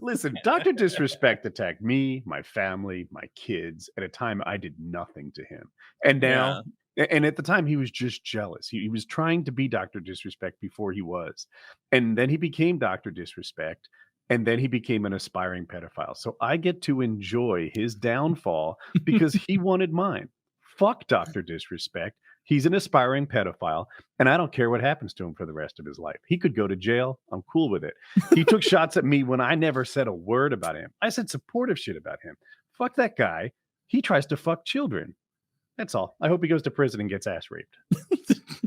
Listen, Dr. Disrespect attacked me, my family, my kids at a time I did nothing to him. And now, and at the time, he was just jealous. He was trying to be Dr. Disrespect before he was. And then he became Dr. Disrespect. And then he became an aspiring pedophile. So I get to enjoy his downfall because he wanted mine. Fuck Dr. Disrespect. He's an aspiring pedophile, and I don't care what happens to him for the rest of his life. He could go to jail. I'm cool with it. He took shots at me when I never said a word about him. I said supportive shit about him. Fuck that guy. He tries to fuck children. That's all. I hope he goes to prison and gets ass raped.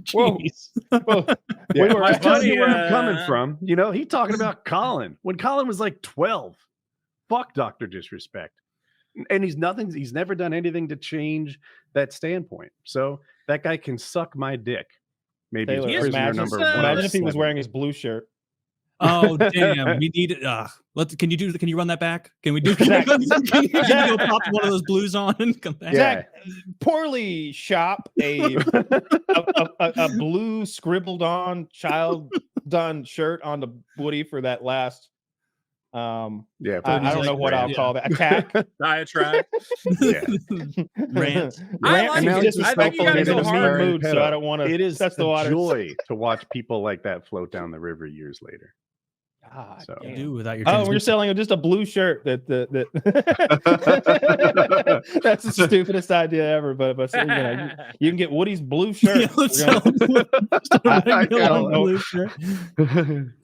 Jeez. Well, yeah. I'm telling you where I'm coming from. You know, he's talking about Colin. When Colin was like 12. Fuck Dr. Disrespect. And he's never done anything to change that standpoint. So that guy can suck my dick. Maybe Taylor, he's prisoner number one. Imagine if he was wearing his blue shirt. Oh damn! We need. Can you run that back? Can we do? Can you go pop one of those blues on and come back? Zach, poorly shop a blue scribbled on child done shirt on the Woody for that last. I don't know what I'll call that. Attack, diatribe, rant. I think you gotta go hard. Mood, so I don't want to. It is that's the water. Joy to watch people like that float down the river years later. So You do without your. we're selling just a blue shirt. That that's the stupidest idea ever. But you can get Woody's blue shirt.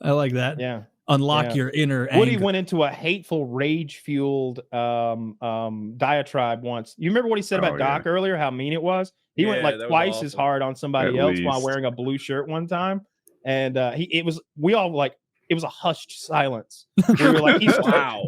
I like that. Yeah. Unlock your inner Woody anger. went into a hateful, rage-fueled diatribe once. You remember what he said about Doc earlier? How mean it was. He went like twice as hard on somebody else while wearing a blue shirt one time, and it was a hushed silence. We were like, wow.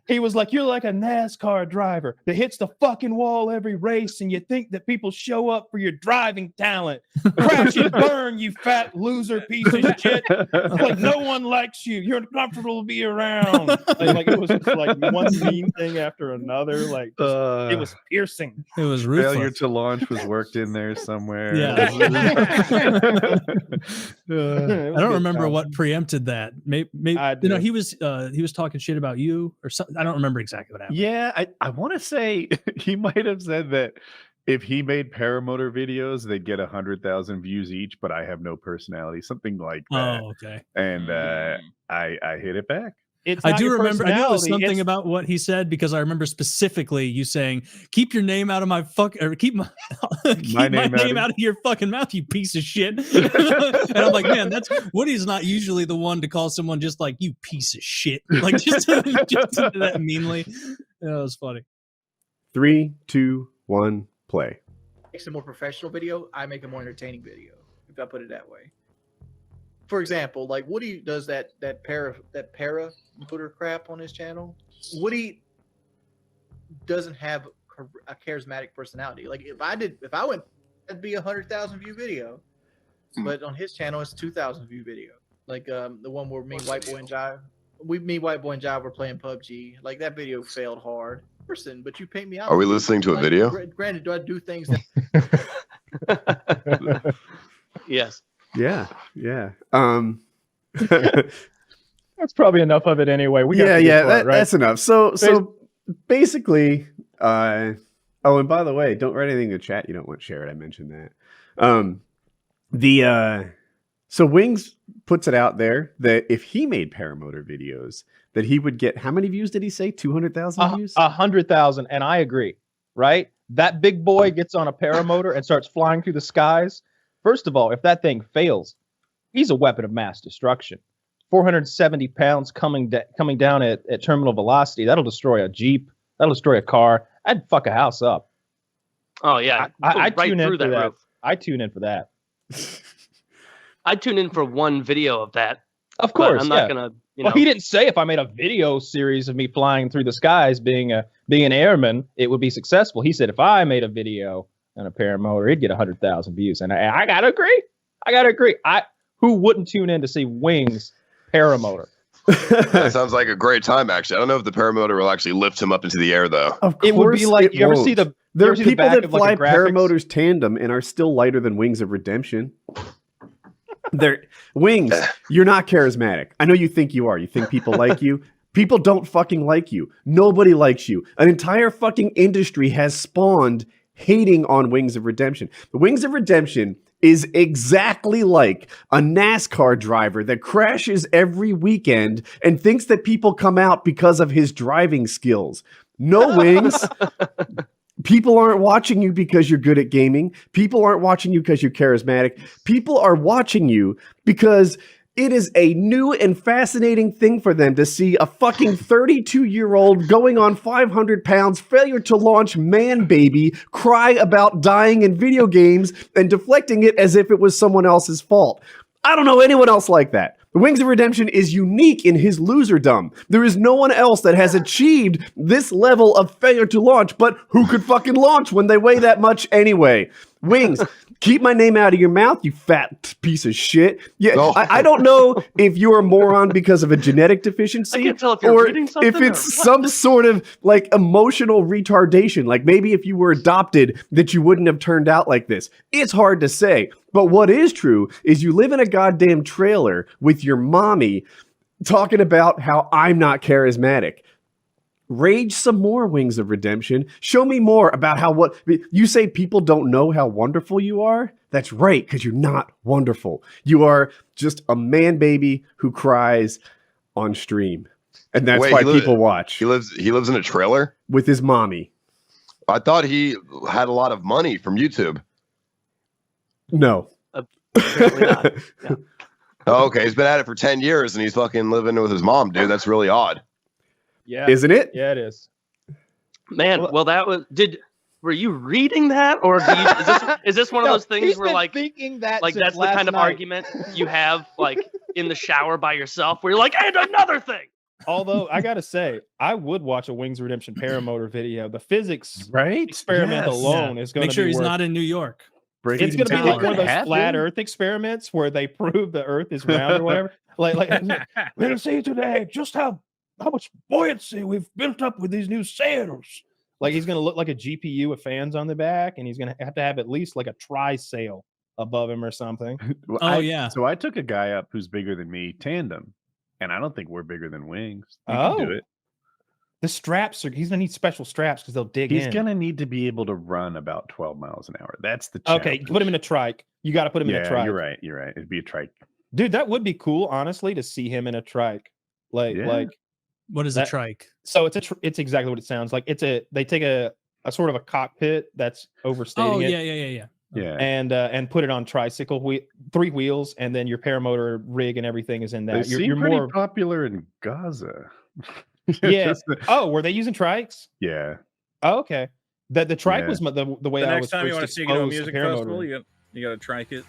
He was like, you're like a NASCAR driver that hits the fucking wall every race, and you think that people show up for your driving talent. Crash and burn, you fat loser piece of shit. Like, no one likes you. You're uncomfortable to be around. Like it was just like one mean thing after another. Like it was piercing. It was ruthless. Failure to launch was worked in there somewhere. Yeah. I don't remember what preempted that. Maybe he was talking shit about you or something. I don't remember exactly what happened. Yeah, I want to say he might have said that if he made paramotor videos, they'd get 100,000 views each, but I have no personality, something like that. Oh, okay. And I hit it back. I do remember. I knew it was something about what he said because I remember specifically you saying, "Keep your name out of my keep my name out of your fucking mouth, you piece of shit." And I'm like, man, Woody's not usually the one to call someone just like you piece of shit, like just that meanly. That was funny. 3, 2, 1, play. Makes a more professional video. I make a more entertaining video, if I put it that way. For example, like Woody does that para motor crap on his channel. Woody doesn't have a charismatic personality. Like if I went, it'd be 100,000 view video, but on his channel it's 2,000 view video. Like the one where White Boy and Jive were playing PUBG. Like that video failed hard. Person, but you paint me out. Are we listening to a video? Granted, do I do things that? Yes. Yeah. That's probably enough of it anyway. That's enough. So basically, and by the way, don't write anything in the chat you don't want shared. I mentioned that. So Wings puts it out there that if he made paramotor videos, that he would get how many views did he say? 200,000 views? 100,000, and I agree. Right? That big boy gets on a paramotor and starts flying through the skies. First of all, if that thing fails, he's a weapon of mass destruction. 470 pounds coming down at terminal velocity. That'll destroy a Jeep. That'll destroy a car. I'd fuck a house up. Oh, yeah. I tune in for that. I tune in for that. I'd tune in for one video of that. Of course. I'm not going to, Well, he didn't say if I made a video series of me flying through the skies being an airman, it would be successful. He said if I made a video on a paramotor, it'd get 100,000 views. And I got to agree. Who wouldn't tune in to see Wings paramotor? That sounds like a great time, actually. I don't know if the paramotor will actually lift him up into the air, though. Of course, it would be like, you ever see the... There are people that fly paramotors tandem and are still lighter than Wings of Redemption. Wings, you're not charismatic. I know you think you are. You think people like you. People don't fucking like you. Nobody likes you. An entire fucking industry has spawned hating on Wings of Redemption. The Wings of Redemption is exactly like a NASCAR driver that crashes every weekend and thinks that people come out because of his driving skills. No, Wings. People aren't watching you because you're good at gaming. People aren't watching you because you're charismatic. People are watching you because it is a new and fascinating thing for them to see a fucking 32-year-old going on 500 pounds, failure to launch man baby, cry about dying in video games and deflecting it as if it was someone else's fault. I don't know anyone else like that. The Wings of Redemption is unique in his loserdom. There is no one else that has achieved this level of failure to launch, but who could fucking launch when they weigh that much anyway? Wings, keep my name out of your mouth, you fat piece of shit. Yeah, Oh. I don't know if you're a moron because of a genetic deficiency, I can't tell if you're or reading something if it's or some sort of like emotional retardation. Like maybe if you were adopted, that you wouldn't have turned out like this. It's hard to say. But what is true is you live in a goddamn trailer with your mommy talking about how I'm not charismatic. Rage some more, Wings of Redemption. Show me more about how what you say people don't know how wonderful you are. That's right, because you're not wonderful. You are just a man baby who cries on stream. And that's Wait, why people watch. He lives in a trailer with his mommy. I thought he had a lot of money from YouTube. No. Apparently not. Yeah. Oh, okay, he's been at it for 10 years and he's fucking living with his mom, dude. That's really odd. Yeah. Isn't it? Yeah, it is. Man, well, that was. Were you reading that, or is this one of those things where like thinking that like that's the kind of argument you have like in the shower by yourself, where you're like, and another thing. Although I gotta say, I would watch a Wings of Redemption paramotor video. The physics Right? experiment alone is going to make sure be he's worth. not in New York. It's going to be like one of those Happen? flat Earth experiments where they prove the Earth is round or whatever. Like we'll see today just how much buoyancy we've built up with these new sails. Like he's going to look like a GPU with fans on the back, and he's going to have at least like a tri-sail above him or something. Well, yeah. So I took a guy up who's bigger than me, tandem, and I don't think we're bigger than Wings. You can do it. The straps are. He's going to need special straps because they'll dig in. He's going to need to be able to run about 12 miles an hour. That's the challenge. Okay, put him in a trike. You got to put him in a trike. You're right. You're right. It'd be a trike. Dude, that would be cool, honestly, to see him in a trike. Like what is a trike? So it's exactly what it sounds like. They take a sort of a cockpit that's overstating it. Yeah. And put it on tricycle 3 wheels, and then your paramotor rig and everything is in that. You're pretty popular in Gaza. Yeah. Were they using trikes? Yeah. Oh, okay. The trike was the way the I next was time you first want to see you go to a exposed music paramotor. festival, you got to trike it.